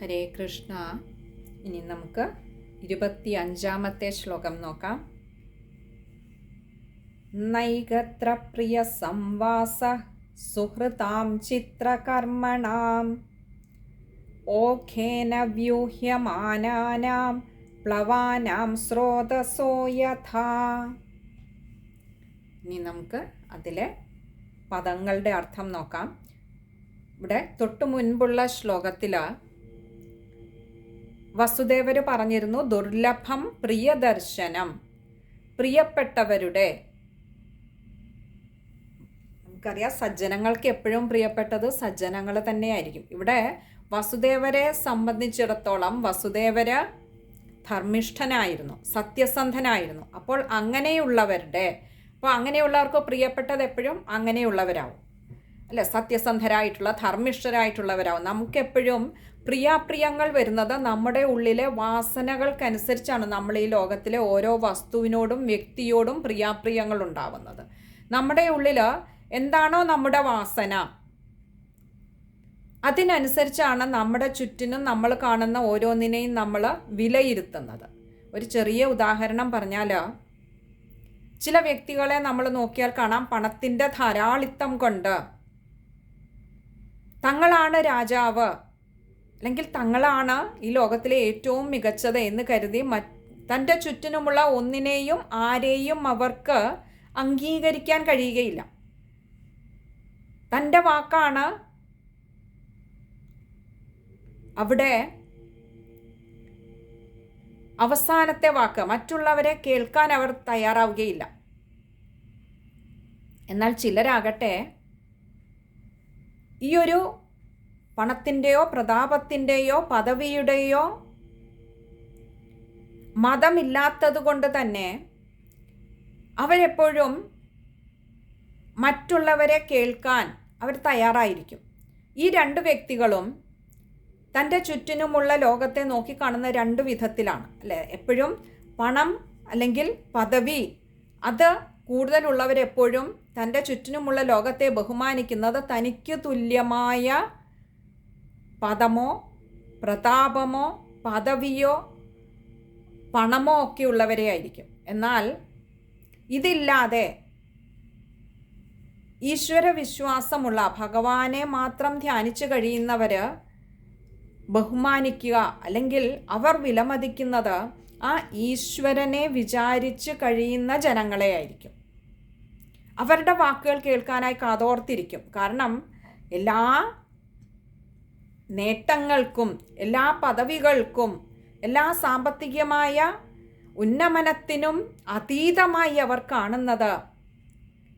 ഹരേ കൃഷ്ണ. ഇനി നമുക്ക് 25-ാമത്തെ ശ്ലോകം നോക്കാം. നൈകത്ര പ്രിയ സംവാസ സുഹൃതാം ചിത്രകർമ്മണാം ഓഖേന വ്യൂഹ്യമാനാനാം പ്ലവാനാം സ്രോതസോ യഥാ. ഇനി നമുക്ക് അതിലെ പദങ്ങളുടെ അർത്ഥം നോക്കാം. ഇവിടെ തൊട്ടു മുൻപുള്ള ശ്ലോകത്തിൽ വസുദേവർ പറഞ്ഞിരുന്നു ദുർലഭം പ്രിയദർശനം, പ്രിയപ്പെട്ടവരുടെ. നമുക്കറിയാം സജ്ജനങ്ങൾക്ക് എപ്പോഴും പ്രിയപ്പെട്ടത് സജ്ജനങ്ങൾ തന്നെയായിരിക്കും. ഇവിടെ വസുദേവരെ സംബന്ധിച്ചിടത്തോളം വസുദേവര് ധർമ്മിഷ്ഠനായിരുന്നു, സത്യസന്ധനായിരുന്നു. അപ്പോൾ അങ്ങനെയുള്ളവർക്ക് പ്രിയപ്പെട്ടത് എപ്പോഴും അങ്ങനെയുള്ളവരാവും അല്ലെ, സത്യസന്ധരായിട്ടുള്ള ധർമ്മിഷ്ഠരായിട്ടുള്ളവരാവും. നമുക്കെപ്പോഴും പ്രിയാപ്രിയങ്ങൾ വരുന്നത് നമ്മുടെ ഉള്ളിലെ വാസനകൾക്കനുസരിച്ചാണ്. നമ്മൾ ഈ ലോകത്തിലെ ഓരോ വസ്തുവിനോടും വ്യക്തിയോടും പ്രിയാപ്രിയങ്ങൾ ഉണ്ടാവുന്നത്. നമ്മുടെ ഉള്ളിൽ എന്താണോ നമ്മുടെ വാസന, അതിനനുസരിച്ചാണ് നമ്മുടെ ചുറ്റിനും നമ്മൾ കാണുന്ന ഓരോന്നിനെയും നമ്മൾ വിലയിരുത്തുന്നത്. ഒരു ചെറിയ ഉദാഹരണം പറഞ്ഞാൽ, ചില വ്യക്തികളെ നമ്മൾ നോക്കിയാൽ കാണാം, പണത്തിൻ്റെ ധാരാളിത്തം കൊണ്ട് തങ്ങളാണ് രാജാവ്, അല്ലെങ്കിൽ തങ്ങളാണ് ഈ ലോകത്തിലെ ഏറ്റവും മികച്ചത് എന്ന് കരുതി തൻ്റെ ചുറ്റിനുമുള്ള ഒന്നിനെയും ആരെയും അവർക്ക് അംഗീകരിക്കാൻ കഴിയുകയില്ല. തൻ്റെ വാക്കാണ് അവിടെ അവസാനത്തെ വാക്ക്. മറ്റുള്ളവരെ കേൾക്കാൻ അവർ തയ്യാറാവുകയില്ല. എന്നാൽ ചിലരാകട്ടെ ഈ ഒരു പണത്തിൻ്റെയോ പ്രതാപത്തിൻ്റെയോ പദവിയുടെയോ മതമില്ലാത്തത് കൊണ്ട് തന്നെ അവരെപ്പോഴും മറ്റുള്ളവരെ കേൾക്കാൻ അവർ തയ്യാറായിരിക്കും. ഈ രണ്ട് വ്യക്തികളും തൻ്റെ ചുറ്റിനുമുള്ള ലോകത്തെ നോക്കിക്കാണുന്ന രണ്ട് വിധത്തിലാണ് അല്ലേ. എപ്പോഴും പണം അല്ലെങ്കിൽ പദവി അത് കൂടുതലുള്ളവരെപ്പോഴും തൻ്റെ ചുറ്റിനുമുള്ള ലോകത്തെ ബഹുമാനിക്കുന്നത് തനിക്ക് തുല്യമായ പദമോ പ്രതാപമോ പദവിയോ പണമോ ഒക്കെ ഉള്ളവരെ ആയിരിക്കും. എന്നാൽ ഇതില്ലാതെ ഈശ്വരവിശ്വാസമുള്ള ഭഗവാനെ മാത്രം ധ്യാനിച്ചു കഴിയുന്നവർ ബഹുമാനിക്കുക അല്ലെങ്കിൽ അവർ വിലമതിക്കുന്നത് ആ ഈശ്വരനെ വിചാരിച്ച് കഴിയുന്ന ജനങ്ങളെ ആയിരിക്കും. അവരുടെ വാക്കുകൾ കേൾക്കാനായി കാതോർത്തിരിക്കും. കാരണം എല്ലാ നേട്ടങ്ങൾക്കും എല്ലാ പദവികൾക്കും എല്ലാ സാമ്പത്തികമായ ഉന്നമനത്തിനും അതീതമായി അവർ കാണുന്നത്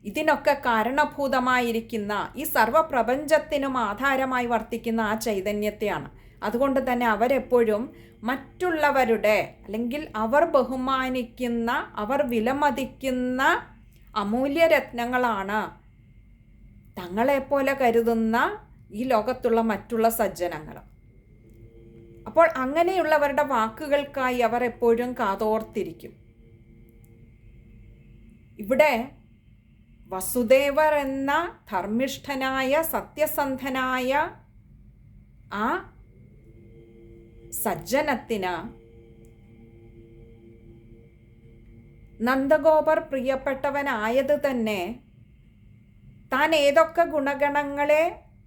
ഇതിനൊക്കെ കാരണഭൂതമായിരിക്കുന്ന ഈ സർവപ്രപഞ്ചത്തിനും ആധാരമായി വർത്തിക്കുന്ന ആ ചൈതന്യത്തെയാണ്. അതുകൊണ്ട് തന്നെ അവരെപ്പോഴും മറ്റുള്ളവരുടെ അല്ലെങ്കിൽ അവർ ബഹുമാനിക്കുന്ന അവർ വിലമതിക്കുന്ന അമൂല്യരത്നങ്ങളാണ് തങ്ങളെപ്പോലെ കരുതുന്ന ഈ ലോകത്തുള്ള മറ്റുള്ള സജ്ജനങ്ങൾ. അപ്പോൾ അങ്ങനെയുള്ളവരുടെ വാക്കുകൾക്കായി അവർ എപ്പോഴും കാതോർത്തിരിക്കും. ഇവിടെ വസുദേവർ എന്ന ധർമ്മിഷ്ഠനായ സത്യസന്ധനായ ആ സജ്ജനത്തിന് നന്ദഗോപർ പ്രിയപ്പെട്ടവനായത് തന്നെ താൻ ഏതൊക്കെ ഗുണഗണങ്ങളെ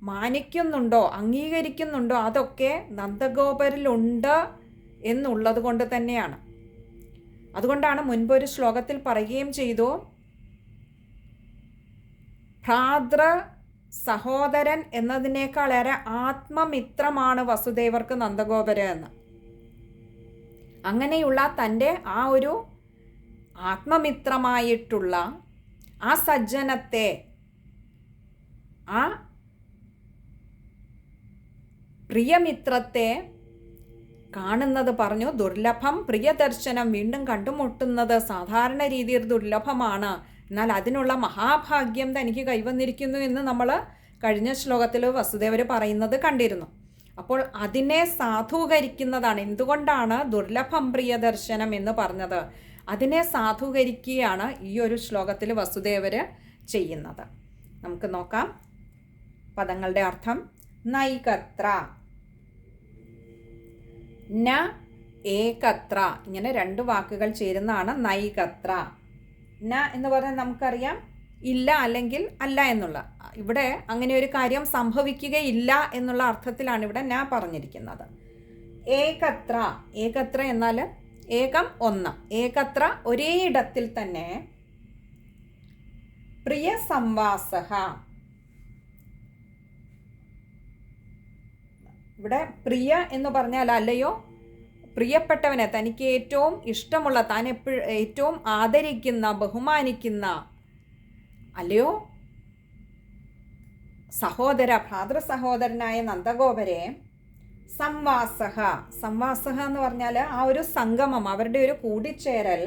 മാനിക്കുന്നുണ്ടോ അംഗീകരിക്കുന്നുണ്ടോ അതൊക്കെ നന്ദഗോപരിലുണ്ട് എന്നുള്ളത് കൊണ്ട് തന്നെയാണ്. അതുകൊണ്ടാണ് മുൻപൊരു ശ്ലോകത്തിൽ പറയുകയും ചെയ്തു, ഭ്രാതൃ സഹോദരൻ എന്നതിനേക്കാളേറെ ആത്മമിത്രമാണ് വസുദേവർക്ക് നന്ദഗോപര് എന്ന്. അങ്ങനെയുള്ള തൻ്റെ ആ ഒരു ആത്മമിത്രമായിട്ടുള്ള ആ സജ്ജനത്തെ, ആ പ്രിയമിത്രത്തെ കാണുന്നത് പറഞ്ഞു ദുർലഭം പ്രിയദർശനം. വീണ്ടും കണ്ടുമുട്ടുന്നത് സാധാരണ രീതിയിൽ ദുർലഭമാണ്, എന്നാൽ അതിനുള്ള മഹാഭാഗ്യം തനിക്ക് കൈവന്നിരിക്കുന്നു എന്ന് നമ്മൾ കഴിഞ്ഞ ശ്ലോകത്തിൽ വസുദേവർ പറയുന്നത് കണ്ടിരുന്നു. അപ്പോൾ അതിനെ സാധൂകരിക്കുന്നതാണ്. എന്തുകൊണ്ടാണ് ദുർലഭം പ്രിയദർശനം എന്ന് പറഞ്ഞത്? അതിനെ സാധൂകരിക്കുകയാണ് ഈ ഒരു ശ്ലോകത്തിൽ വസുദേവർ ചെയ്യുന്നത്. നമുക്ക് നോക്കാം പദങ്ങളുടെ അർത്ഥം. നൈകത്ര ന ഏകത്ര, ഇങ്ങനെ രണ്ട് വാക്കുകൾ ചേരുന്നതാണ് നൈകത്ര. ന എന്ന് പറഞ്ഞാൽ നമുക്കറിയാം ഇല്ല അല്ലെങ്കിൽ അല്ല എന്നുള്ള. ഇവിടെ അങ്ങനെ ഒരു കാര്യം സംഭവിക്കുകയില്ല എന്നുള്ള അർത്ഥത്തിലാണ് ഇവിടെ ന പറഞ്ഞിരിക്കുന്നത്. ഏകത്ര, ഏകത്ര എന്നാൽ ഏകം ഒന്ന്, ഏകത്ര ഒരേ ഇടത്തിൽ തന്നെ. പ്രിയ സംവാസഃ, ഇവിടെ പ്രിയ എന്ന് പറഞ്ഞാൽ അല്ലയോ പ്രിയപ്പെട്ടവനെ, തനിക്ക് ഏറ്റവും ഇഷ്ടമുള്ള, താൻ ഏറ്റവും ആദരിക്കുന്ന ബഹുമാനിക്കുന്ന, അല്ലയോ സഹോദര, ഭ്രാതൃ സഹോദരനായ നന്ദഗോപരെ. സംവാസഃ, സംവാസഃ എന്ന് പറഞ്ഞാൽ ആ ഒരു സംഗമം, അവരുടെ ഒരു കൂടിച്ചേരൽ.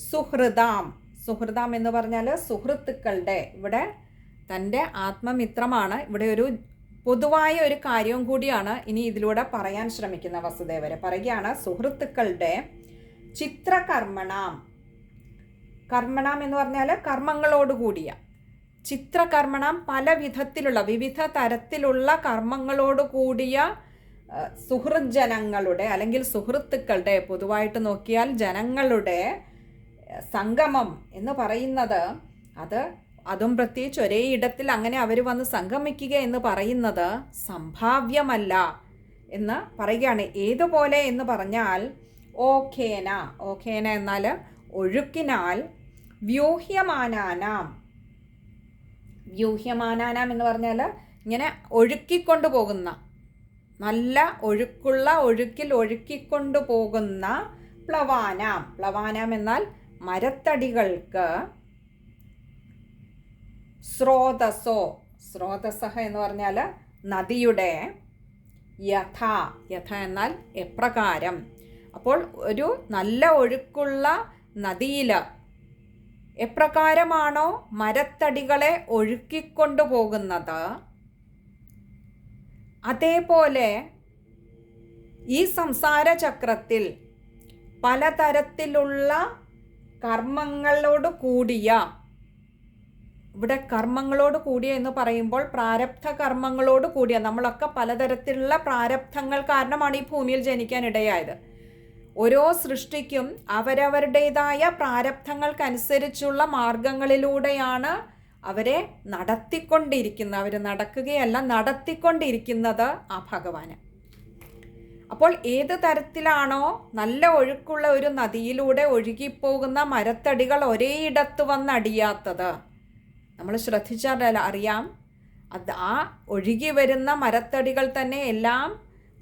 സുഹൃദാം, സുഹൃദാം എന്ന് പറഞ്ഞാൽ സുഹൃത്തുക്കളുടെ, ഇവിടെ തൻ്റെ ആത്മമിത്രമാണ്. ഇവിടെ ഒരു പൊതുവായ ഒരു കാര്യവും കൂടിയാണ് ഇനി ഇതിലൂടെ പറയാൻ ശ്രമിക്കുന്ന വസുദേവരെ. പറയുകയാണ് സുഹൃത്തുക്കളുടെ ചിത്രകർമ്മണാം. കർമ്മണാം എന്ന് പറഞ്ഞാൽ കർമ്മങ്ങളോടുകൂടിയ, ചിത്രകർമ്മണം പല വിധത്തിലുള്ള വിവിധ തരത്തിലുള്ള കർമ്മങ്ങളോട് കൂടിയ സുഹൃജനങ്ങളുടെ അല്ലെങ്കിൽ സുഹൃത്തുക്കളുടെ, പൊതുവായിട്ട് നോക്കിയാൽ ജനങ്ങളുടെ സംഗമം എന്ന് പറയുന്നത്, അതും പ്രത്യേകിച്ച് ഒരേ ഇടത്തിൽ അങ്ങനെ അവർ വന്ന് സംഗമിക്കുക എന്ന് പറയുന്നത് സംഭാവ്യമല്ല എന്ന് പറയുകയാണ്. ഏതുപോലെ എന്ന് പറഞ്ഞാൽ ഓഖേന, ഓഖേന എന്നാൽ ഒഴുക്കിനാൽ, വ്യൂഹ്യമാനാനാം, വ്യൂഹ്യമാനാനാം എന്ന് പറഞ്ഞാൽ ഇങ്ങനെ ഒഴുക്കിക്കൊണ്ടു പോകുന്ന, നല്ല ഒഴുക്കുള്ള ഒഴുക്കിൽ ഒഴുക്കിക്കൊണ്ടു പോകുന്ന. പ്ലവാനാം, പ്ലവാനാം എന്നാൽ മരത്തടികൾക്ക്. സ്രോതസ്സോ, സ്രോതസ്സഹ എന്ന് പറഞ്ഞാൽ നദിയുടെ. യഥ, യഥ എന്നാൽ എപ്രകാരം. അപ്പോൾ ഒരു നല്ല ഒഴുക്കുള്ള നദിയിൽ എപ്രകാരമാണോ മരത്തടികളെ ഒഴുക്കിക്കൊണ്ടു പോകുന്നത്, അതേപോലെ ഈ സംസാര ചക്രത്തിൽ പലതരത്തിലുള്ള കർമ്മങ്ങളോട് കൂടിയ, ഇവിടെ കർമ്മങ്ങളോട് കൂടിയ എന്ന് പറയുമ്പോൾ പ്രാരബ്ധ കർമ്മങ്ങളോട് കൂടിയ, നമ്മളൊക്കെ പലതരത്തിലുള്ള പ്രാരബ്ധങ്ങൾ കാരണമാണ് ഈ ഭൂമിയിൽ ജനിക്കാനിടയായത്. ഓരോ സൃഷ്ടിക്കും അവരവരുടേതായ പ്രാരബ്ധങ്ങൾക്കനുസരിച്ചുള്ള മാർഗങ്ങളിലൂടെയാണ് അവരെ നടത്തിക്കൊണ്ടിരിക്കുന്നത്. അവർ നടക്കുകയല്ല, നടത്തിക്കൊണ്ടിരിക്കുന്നത് ആ ഭഗവാന്. അപ്പോൾ ഏത് തരത്തിലാണോ നല്ല ഒഴുക്കുള്ള ഒരു നദിയിലൂടെ ഒഴുകിപ്പോകുന്ന മരത്തടികൾ ഒരേ ഇടത്ത് വന്നടിയാത്തത്, നമ്മൾ ശ്രദ്ധിച്ചാൽ അറിയാം. ആ ഒഴുകി വരുന്ന മരത്തടികൾ തന്നെ എല്ലാം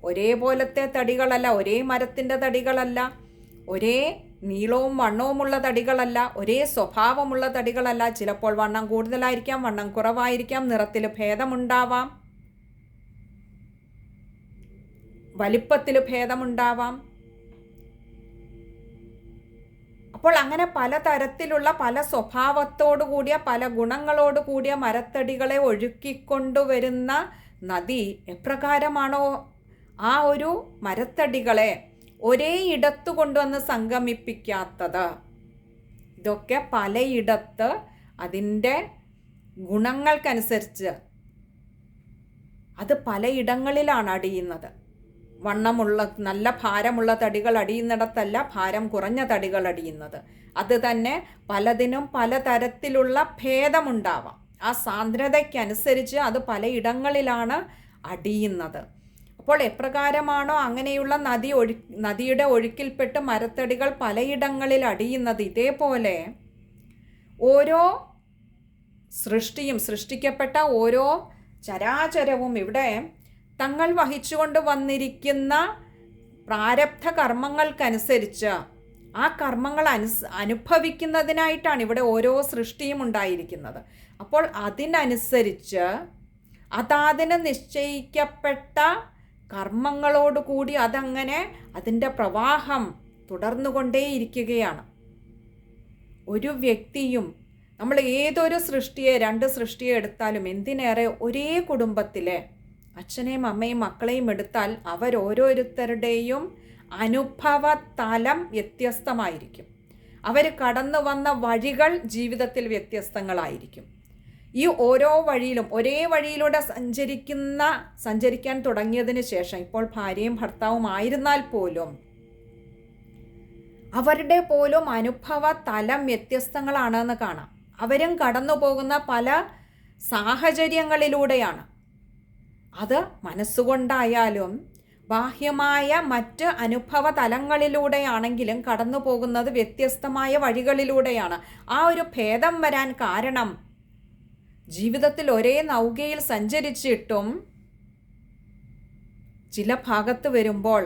ഒരേപോലത്തെ തടികളല്ല, ഒരേ മരത്തിൻ്റെ തടികളല്ല, ഒരേ നീളവും വണ്ണവുമുള്ള തടികളല്ല, ഒരേ സ്വഭാവമുള്ള തടികളല്ല. ചിലപ്പോൾ വണ്ണം കൂടുതലായിരിക്കാം, വണ്ണം കുറവായിരിക്കാം, നിറത്തിൽ ഭേദമുണ്ടാവാം, വലിപ്പത്തിൽ ഭേദമുണ്ടാവാം. അപ്പോൾ അങ്ങനെ പലതരത്തിലുള്ള പല സ്വഭാവത്തോടു കൂടിയ പല ഗുണങ്ങളോട് കൂടിയ മരത്തടികളെ ഒഴുക്കിക്കൊണ്ടുവരുന്ന നദി എപ്രകാരമാണോ ആ ഒരു മരത്തടികളെ ഒരേ ഇടത്ത് കൊണ്ടുവന്ന് സംഗമിപ്പിക്കാത്തത്, ഇതൊക്കെ പലയിടത്ത് അതിൻ്റെ ഗുണങ്ങൾക്കനുസരിച്ച് അത് പലയിടങ്ങളിലാണ് അടിയുന്നത്. വണ്ണമുള്ള നല്ല ഭാരമുള്ള തടികൾ അടിയുന്നിടത്തല്ല ഭാരം കുറഞ്ഞ തടികൾ അടിയുന്നത്. അത് തന്നെ പലതിനും പലതരത്തിലുള്ള ഭേദമുണ്ടാവാം. ആ സാന്ദ്രതയ്ക്കനുസരിച്ച് അത് പലയിടങ്ങളിലാണ് അടിയുന്നത്. അപ്പോൾ എപ്രകാരമാണോ അങ്ങനെയുള്ള നദിയുടെ ഒഴുക്കിൽപ്പെട്ട് മരത്തടികൾ പലയിടങ്ങളിൽ അടിയുന്നത്, ഇതേപോലെ ഓരോ സൃഷ്ടിയും, സൃഷ്ടിക്കപ്പെട്ട ഓരോ ചരാചരവും ഇവിടെ തങ്ങൾ വഹിച്ചുകൊണ്ട് വന്നിരിക്കുന്ന പ്രാരബ്ധ കർമ്മങ്ങൾക്കനുസരിച്ച് ആ കർമ്മങ്ങൾ അനുഭവിക്കുന്നതിനായിട്ടാണ് ഇവിടെ ഓരോ സൃഷ്ടിയും ഉണ്ടായിരിക്കുന്നത്. അപ്പോൾ അതിനനുസരിച്ച് അതാതിന് നിശ്ചയിക്കപ്പെട്ട കർമ്മങ്ങളോടുകൂടി അതങ്ങനെ അതിൻ്റെ പ്രവാഹം തുടർന്നുകൊണ്ടേയിരിക്കുകയാണ്. ഒരു വ്യക്തിയും, നമ്മൾ ഏതൊരു സൃഷ്ടിയെ, രണ്ട് സൃഷ്ടിയെ എടുത്താലും, എന്തിനേറെ ഒരേ കുടുംബത്തിലെ അച്ഛനെയും അമ്മയും മക്കളെയും എടുത്താൽ അവരോരോരുത്തരുടെയും അനുഭവ തലം വ്യത്യസ്തമായിരിക്കും. അവർ കടന്നു വന്ന വഴികൾ ജീവിതത്തിൽ വ്യത്യസ്തങ്ങളായിരിക്കും. ഈ ഓരോ വഴിയിലും ഒരേ വഴിയിലൂടെ സഞ്ചരിക്കാൻ തുടങ്ങിയതിന് ശേഷം ഇപ്പോൾ ഭാര്യയും ഭർത്താവും ആയിരുന്നാൽ പോലും അവരുടെ പോലും അനുഭവ തലം വ്യത്യസ്തങ്ങളാണെന്ന് കാണാം. അവരും കടന്നു പോകുന്ന പല സാഹചര്യങ്ങളിലൂടെയാണ്. അത് മനസ്സുകൊണ്ടായാലും ബാഹ്യമായ മറ്റ് അനുഭവ തലങ്ങളിലൂടെയാണെങ്കിലും കടന്നു പോകുന്നത് വ്യത്യസ്തമായ വഴികളിലൂടെയാണ്. ആ ഒരു ഭേദം വരാൻ കാരണം ജീവിതത്തിൽ ഒരേ നൗകയിൽ സഞ്ചരിച്ചിട്ടും ചില ഭാഗത്ത് വരുമ്പോൾ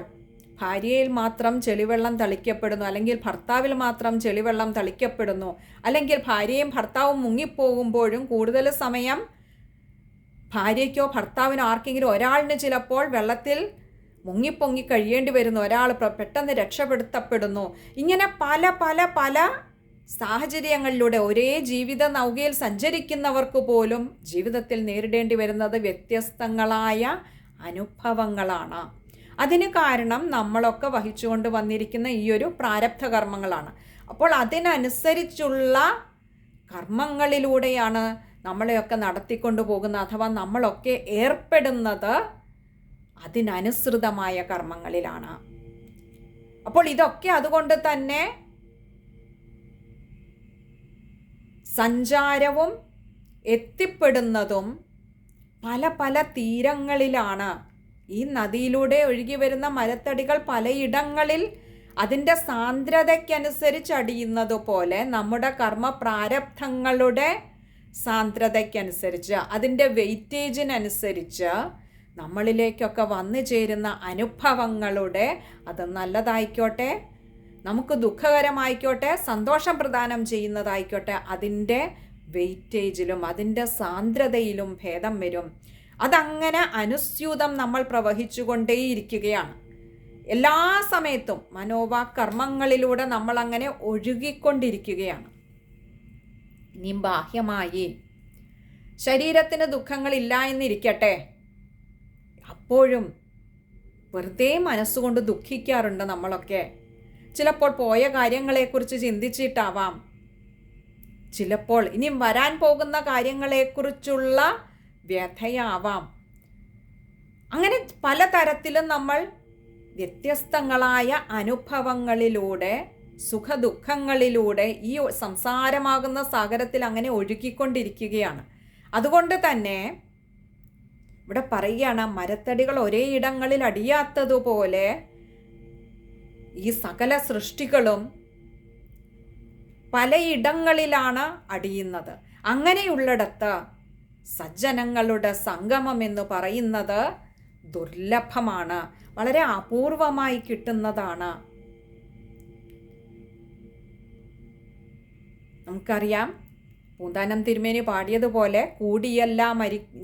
ഭാര്യയിൽ മാത്രം ചെളിവെള്ളം തളിക്കപ്പെടുന്നു, അല്ലെങ്കിൽ ഭർത്താവിൽ മാത്രം ചെളിവെള്ളം തളിക്കപ്പെടുന്നു, അല്ലെങ്കിൽ ഭാര്യയും ഭർത്താവും മുങ്ങിപ്പോകുമ്പോഴും കൂടുതൽ സമയം ഭാര്യയ്ക്കോ ഭർത്താവിനോ ആർക്കെങ്കിലും ഒരാളിന് ചിലപ്പോൾ വെള്ളത്തിൽ മുങ്ങിപ്പൊങ്ങി കഴിയേണ്ടി വരുന്നു, ഒരാൾ പെട്ടെന്ന് രക്ഷപ്പെടുത്തപ്പെടുന്നു. ഇങ്ങനെ പല പല പല സാഹചര്യങ്ങളിലൂടെ ഒരേ ജീവിത നൗകയിൽ സഞ്ചരിക്കുന്നവർക്ക് പോലും ജീവിതത്തിൽ നേരിടേണ്ടി വരുന്നത് വ്യത്യസ്തങ്ങളായ അനുഭവങ്ങളാണ്. അതിന് കാരണം നമ്മളൊക്കെ വഹിച്ചുകൊണ്ട് വന്നിരിക്കുന്ന ഈ ഒരു പ്രാരബ്ധ കർമ്മങ്ങളാണ്. അപ്പോൾ അതിനനുസരിച്ചുള്ള കർമ്മങ്ങളിലൂടെയാണ് നമ്മളെയൊക്കെ നടത്തിക്കൊണ്ടു പോകുന്നത്, അഥവാ നമ്മളൊക്കെ ഏർപ്പെടുന്നത് അതിനനുസൃതമായ കർമ്മങ്ങളിലാണ്. അപ്പോൾ ഇതൊക്കെ അതുകൊണ്ട് തന്നെ സഞ്ചാരവും എത്തിപ്പെടുന്നതും പല പല തീരങ്ങളിലാണ്. ഈ നദിയിലൂടെ ഒഴുകി വരുന്ന മരത്തടികൾ പലയിടങ്ങളിൽ അതിൻ്റെ സാന്ദ്രതയ്ക്കനുസരിച്ച് അടിയുന്നത് പോലെ നമ്മുടെ കർമ്മ പ്രാരബ്ധങ്ങളുടെ സാന്ദ്രതയ്ക്കനുസരിച്ച്, അതിൻ്റെ വെയിറ്റേജിനനുസരിച്ച് നമ്മളിലേക്കൊക്കെ വന്നു ചേരുന്ന അനുഭവങ്ങളുടെ, അത് നല്ലതായിക്കോട്ടെ, നമുക്ക് ദുഃഖകരമായിക്കോട്ടെ, സന്തോഷം പ്രദാനം ചെയ്യുന്നതായിക്കോട്ടെ, അതിൻ്റെ വെയിറ്റേജിലും അതിൻ്റെ സാന്ദ്രതയിലും ഭേദം വരും. അതങ്ങനെ അനുസ്യൂതം നമ്മൾ പ്രവഹിച്ചുകൊണ്ടേയിരിക്കുകയാണ്. എല്ലാ സമയത്തും മനോവാകർമ്മങ്ങളിലൂടെ നമ്മൾ അങ്ങനെ ഒഴുകിക്കൊണ്ടിരിക്കുകയാണ്. ഇനി ബാഹ്യമായി ശരീരത്തിന് ദുഃഖങ്ങളില്ല എന്നിരിക്കട്ടെ, അപ്പോഴും വെറുതെ മനസ്സുകൊണ്ട് ദുഃഖിക്കാറുണ്ട് നമ്മളൊക്കെ. ചിലപ്പോൾ പോയ കാര്യങ്ങളെക്കുറിച്ച് ചിന്തിച്ചിട്ടാവാം, ചിലപ്പോൾ ഇനി വരാൻ പോകുന്ന കാര്യങ്ങളെക്കുറിച്ചുള്ള വ്യഥയാവാം. അങ്ങനെ പലതരത്തിലും നമ്മൾ വ്യത്യസ്തങ്ങളായ അനുഭവങ്ങളിലൂടെ, സുഖദുഃഖങ്ങളിലൂടെ ഈ സംസാരമാകുന്ന സാഗരത്തിൽ അങ്ങനെ ഒഴുകിക്കൊണ്ടിരിക്കുകയാണ്. അതുകൊണ്ട് തന്നെ ഇവിടെ പറയുകയാണ്, മരത്തടികൾ ഒരേ ഇടങ്ങളിൽ അടിയാത്തതുപോലെ ഈ സകല സൃഷ്ടികളും പലയിടങ്ങളിലാണ് അടിയുന്നത്. അങ്ങനെയുള്ളിടത്ത് സജ്ജനങ്ങളുടെ സംഗമം എന്ന് പറയുന്നത് ദുർലഭമാണ്, വളരെ അപൂർവമായി കിട്ടുന്നതാണ്. നമുക്കറിയാം, പൂന്താനം തിരുമേനി പാടിയതുപോലെ, കൂടിയല്ല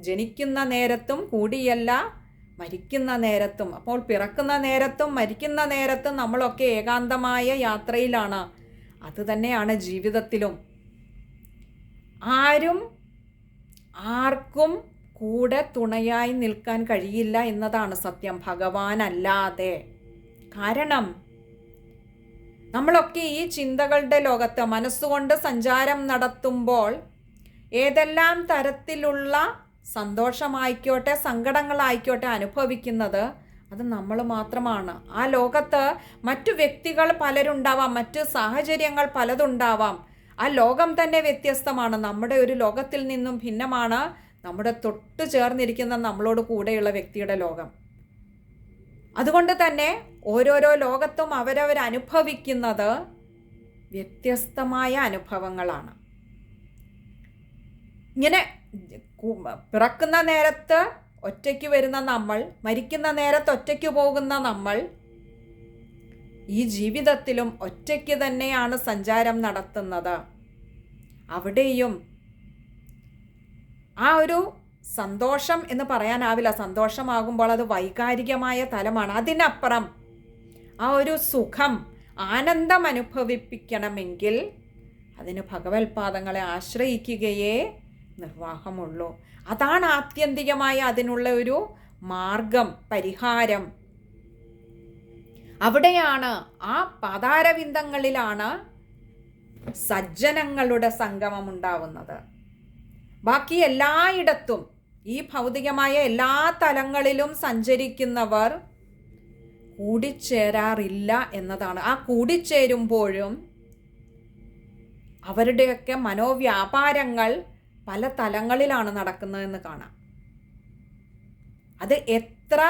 ജനിക്കുന്ന നേരത്തും കൂടിയല്ല മരിക്കുന്ന നേരത്തും. അപ്പോൾ പിറക്കുന്ന നേരത്തും മരിക്കുന്ന നേരത്തും നമ്മളൊക്കെ ഏകാന്തമായ യാത്രയിലാണ്. അതുതന്നെയാണ് ജീവിതത്തിലും. ആർക്കും കൂടെ തുണയായി നിൽക്കാൻ കഴിയില്ല എന്നതാണ് സത്യം, ഭഗവാനല്ലാതെ. കാരണം നമ്മളൊക്കെ ഈ ചിന്തകളുടെ ലോകത്ത് മനസ്സുകൊണ്ട് സഞ്ചാരം നടത്തുമ്പോൾ ഏതെല്ലാം തരത്തിലുള്ള സന്തോഷമായിക്കോട്ടെ സങ്കടങ്ങളായിക്കോട്ടെ അനുഭവിക്കുന്നത് അത് നമ്മൾ മാത്രമാണ്. ആ ലോകത്ത് മറ്റു വ്യക്തികൾ പലരുണ്ടാവാം, മറ്റു സാഹചര്യങ്ങൾ പലതുണ്ടാവാം. ആ ലോകം തന്നെ വ്യത്യസ്തമാണ്. നമ്മുടെ ഒരു ലോകത്തിൽ നിന്നും ഭിന്നമാണ് നമ്മുടെ തൊട്ട് ചേർന്നിരിക്കുന്ന നമ്മളോട് കൂടെയുള്ള വ്യക്തിയുടെ ലോകം. അതുകൊണ്ട് തന്നെ ഓരോരോ ലോകത്തും അവരവരനുഭവിക്കുന്നത് വ്യത്യസ്തമായ അനുഭവങ്ങളാണ്. ഇങ്ങനെ പിറക്കുന്ന നേരത്ത് ഒറ്റയ്ക്ക് വരുന്ന നമ്മൾ, മരിക്കുന്ന നേരത്ത് ഒറ്റയ്ക്ക് പോകുന്ന നമ്മൾ, ഈ ജീവിതത്തിലും ഒറ്റയ്ക്ക് തന്നെയാണ് സഞ്ചാരം നടത്തുന്നത്. അവിടെയും ആ ഒരു സന്തോഷം എന്ന് പറയാനാവില്ല. സന്തോഷമാകുമ്പോൾ അത് വൈകാരികമായ തലമാണ്. അതിനപ്പുറം ആ ഒരു സുഖം, ആനന്ദം അനുഭവിപ്പിക്കണമെങ്കിൽ അതിന് ഭഗവത്പാദങ്ങളെ ആശ്രയിക്കുകയേ നിർവാഹമുള്ളൂ. അതാണ് ആത്യന്തികമായ അതിനുള്ള ഒരു മാർഗം, പരിഹാരം. അവിടെയാണ്, ആ പാതാരവിന്ദങ്ങളിലാണ് സജ്ജനങ്ങളുടെ സംഗമം ഉണ്ടാവുന്നത്. ബാക്കി എല്ലായിടത്തും ഈ ഭൗതികമായ എല്ലാ തലങ്ങളിലും സഞ്ചരിക്കുന്നവർ കൂടിച്ചേരാറില്ല എന്നതാണ്. ആ കൂടിച്ചേരുമ്പോഴും അവരുടെയൊക്കെ മനോവ്യാപാരങ്ങൾ പല തലങ്ങളിലാണ് നടക്കുന്നതെന്ന് കാണാം. അത് എത്ര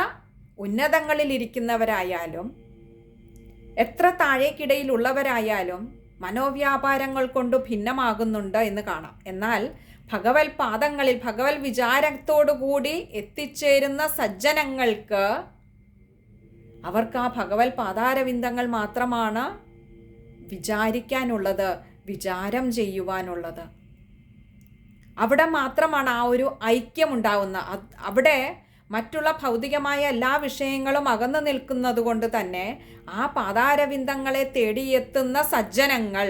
ഉന്നതങ്ങളിലിരിക്കുന്നവരായാലും എത്ര താഴേക്കിടയിലുള്ളവരായാലും മനോവ്യാപാരങ്ങൾ കൊണ്ട് ഭിന്നമാകുന്നുണ്ട് എന്ന് കാണാം. എന്നാൽ ഭഗവത് പാദങ്ങളിൽ ഭഗവത് വിചാരത്തോടുകൂടി എത്തിച്ചേരുന്ന സജ്ജനങ്ങൾക്ക് അവർക്ക് ആ ഭഗവത് പാദാരവിന്ദങ്ങൾ മാത്രമാണ് വിചാരിക്കാനുള്ളത്, വിചാരം ചെയ്യുവാനുള്ളത്. അവിടെ മാത്രമാണ് ആ ഒരു ഐക്യമുണ്ടാവുന്നത്. അവിടെ മറ്റുള്ള ഭൗതികമായ എല്ലാ വിഷയങ്ങളും അകന്നു നിൽക്കുന്നത് കൊണ്ട് തന്നെ ആ പാദാരവിന്ദങ്ങളെ തേടിയെത്തുന്ന സജ്ജനങ്ങൾ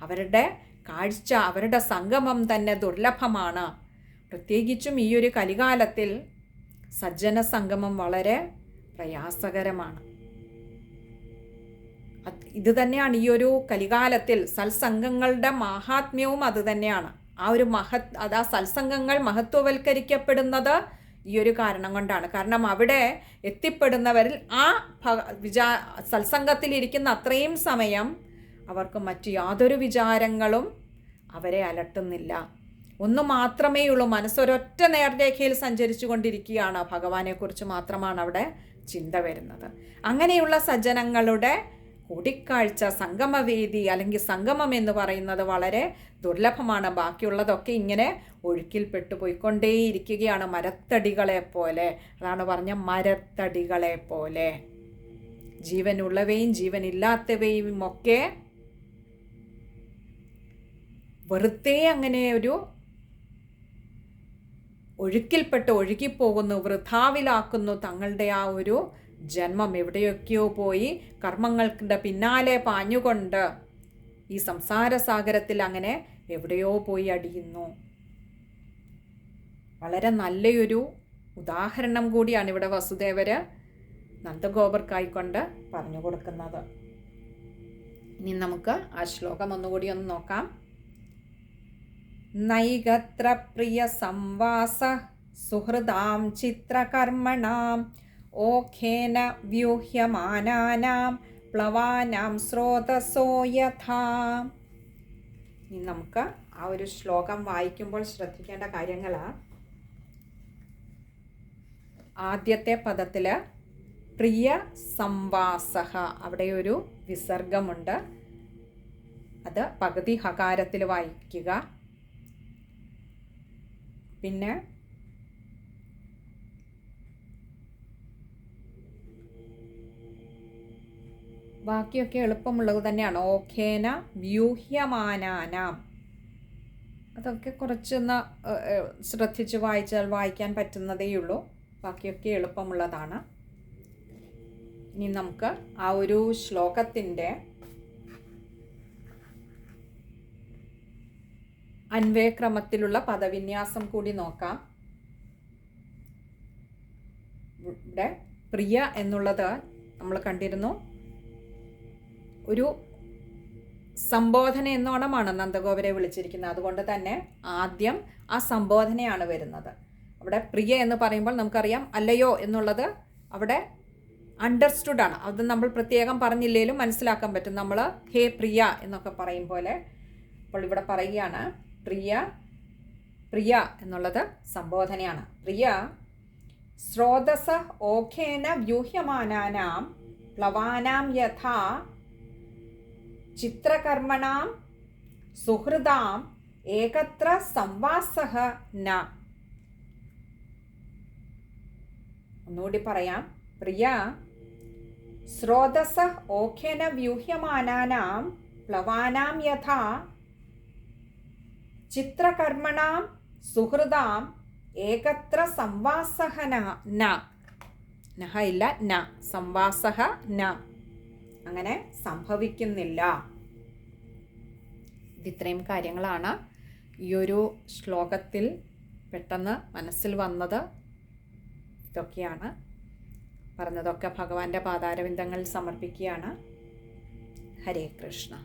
അവരുടെ കാഴ്ച, അവരുടെ സംഗമം തന്നെ ദുർലഭമാണ്. പ്രത്യേകിച്ചും ഈ ഒരു കലികാലത്തിൽ സജ്ജന സംഗമം വളരെ പ്രയാസകരമാണ്. ഇത് തന്നെയാണ് ഈ ഒരു കലികാലത്തിൽ സത്സംഗങ്ങളുടെ മഹാത്മ്യവും അത് തന്നെയാണ്. ആ ഒരു ആ സത്സംഗങ്ങൾ മഹത്വവൽക്കരിക്കപ്പെടുന്നത് ഈ ഒരു കാരണം കൊണ്ടാണ്. കാരണം അവിടെ എത്തിപ്പെടുന്നവരിൽ ആ സത്സംഗത്തിലിരിക്കുന്ന അത്രയും സമയം അവർക്ക് മറ്റു യാതൊരു വിചാരങ്ങളും അവരെ അലട്ടുന്നില്ല. ഒന്നു മാത്രമേ ഉള്ളൂ, മനസ്സൊരൊറ്റ നേർരേഖയിൽ സഞ്ചരിച്ചു കൊണ്ടിരിക്കുകയാണ്. ഭഗവാനെക്കുറിച്ച് മാത്രമാണ് അവിടെ ചിന്ത വരുന്നത്. അങ്ങനെയുള്ള സജ്ജനങ്ങളുടെ കൂടിക്കാഴ്ച, സംഗമവേദി അല്ലെങ്കിൽ സംഗമം എന്ന് പറയുന്നത് വളരെ ദുർലഭമാണ്. ബാക്കിയുള്ളതൊക്കെ ഇങ്ങനെ ഒഴുക്കിൽപ്പെട്ടു പോയിക്കൊണ്ടേയിരിക്കുകയാണ്, മരത്തടികളെ പോലെ. അതാണ് പറഞ്ഞ മരത്തടികളെ പോലെ. ജീവനുള്ളവയും ജീവനില്ലാത്തവയും ഒക്കെ വെറുതെ അങ്ങനെ ഒരു ഒഴുക്കിൽപ്പെട്ട് ഒഴുകിപ്പോകുന്നു, വൃഥാവിലാക്കുന്നു തങ്ങളുടെ ആ ഒരു ജന്മം. എവിടെയൊക്കെയോ പോയി കർമ്മങ്ങളുടെ പിന്നാലെ പാഞ്ഞുകൊണ്ട് ഈ സംസാരസാഗരത്തിൽ അങ്ങനെ എവിടെയോ പോയി അടിയുന്നു. വളരെ നല്ലൊരു ഉദാഹരണം കൂടിയാണ് ഇവിടെ വസുദേവര് നന്ദഗോപർക്കായിക്കൊണ്ട് പറഞ്ഞു കൊടുക്കുന്നത്. ഇനി നമുക്ക് ആ ശ്ലോകം ഒന്നുകൂടി ഒന്ന് നോക്കാം. നൈകത്ര പ്രിയ സംവാസ സുഹൃദാം ചിത്രകർമ്മണാം ഓഖേന വ്യൂഹ്യമാനാനാം പ്ലവാനാം സ്രോതസോ യഥാ. ഇനി നമുക്ക് ആ ഒരു ശ്ലോകം വായിക്കുമ്പോൾ ശ്രദ്ധിക്കേണ്ട കാര്യങ്ങളാണ്. ആദ്യത്തെ പദത്തിൽ പ്രിയ സംവാസഃ, അവിടെ ഒരു വിസർഗമുണ്ട്. അത് പകുതി ഹകാരത്തിൽ വായിക്കുക. പിന്നെ ബാക്കിയൊക്കെ എളുപ്പമുള്ളത് തന്നെയാണ്. ഓഖേന വ്യൂഹ്യമാനാനാം, അതൊക്കെ കുറച്ചൊന്ന് ശ്രദ്ധിച്ച് വായിച്ചാൽ വായിക്കാൻ പറ്റുന്നതേയുള്ളൂ. ബാക്കിയൊക്കെ എളുപ്പമുള്ളതാണ്. ഇനി നമുക്ക് ആ ഒരു ശ്ലോകത്തിൻ്റെ അന്വയക്രമത്തിലുള്ള പദവിന്യാസം കൂടി നോക്കാം. ഇവിടെ പ്രിയ എന്നുള്ളത് നമ്മൾ കണ്ടിരുന്നു, ഒരു സംബോധന എന്നോണമാണ് നന്ദഗോപരെ വിളിച്ചിരിക്കുന്നത്. അതുകൊണ്ട് തന്നെ ആദ്യം ആ സംബോധനയാണ് വരുന്നത്. അവിടെ പ്രിയ എന്ന് പറയുമ്പോൾ നമുക്കറിയാം അല്ലയോ എന്നുള്ളത് അവിടെ അണ്ടർസ്റ്റുഡ് ആണ്. അത് നമ്മൾ പ്രത്യേകം പറഞ്ഞില്ലേലും മനസ്സിലാക്കാൻ പറ്റും. നമ്മൾ ഹേ പ്രിയ എന്നൊക്കെ പറയും പോലെ. അപ്പോൾ ഇവിടെ പറയുകയാണ് പ്രിയ, പ്രിയ എന്നുള്ളത് സംബോധനയാണ്. പ്രിയ സ്രോതസ ഓഖേന വ്യൂഹ്യമാനാനാം പ്ലവാനാം യഥാ ചിത്രകർമ്മണാം സുഹൃദാം ഏകത്ര സംവാസഃ ന. ഒന്നുകൂടി പറയാം. പ്രിയ സ്രോതസ ഓഖേന വ്യൂഹ്യമാനാനാം പ്ലവാനാം യഥാ ചിത്രകർമ്മണാം സുഹൃദാം ഏകത്ര സംവാസഃ ന. നഹ ഇല്ല, ന. സംവാസഃ ന. അങ്ങനെ സംഭവിക്കുന്നില്ല. ഇത്രയും കാര്യങ്ങളാണ് ഈ ഒരു ശ്ലോകത്തിൽ പെട്ടെന്ന് മനസ്സിൽ വന്നത്. ഇതൊക്കെയാണ് പറഞ്ഞതൊക്കെ ഭഗവാന്റെ പാദാരവിന്ദങ്ങളിൽ സമർപ്പിക്കുകയാണ്. ഹരേ കൃഷ്ണ.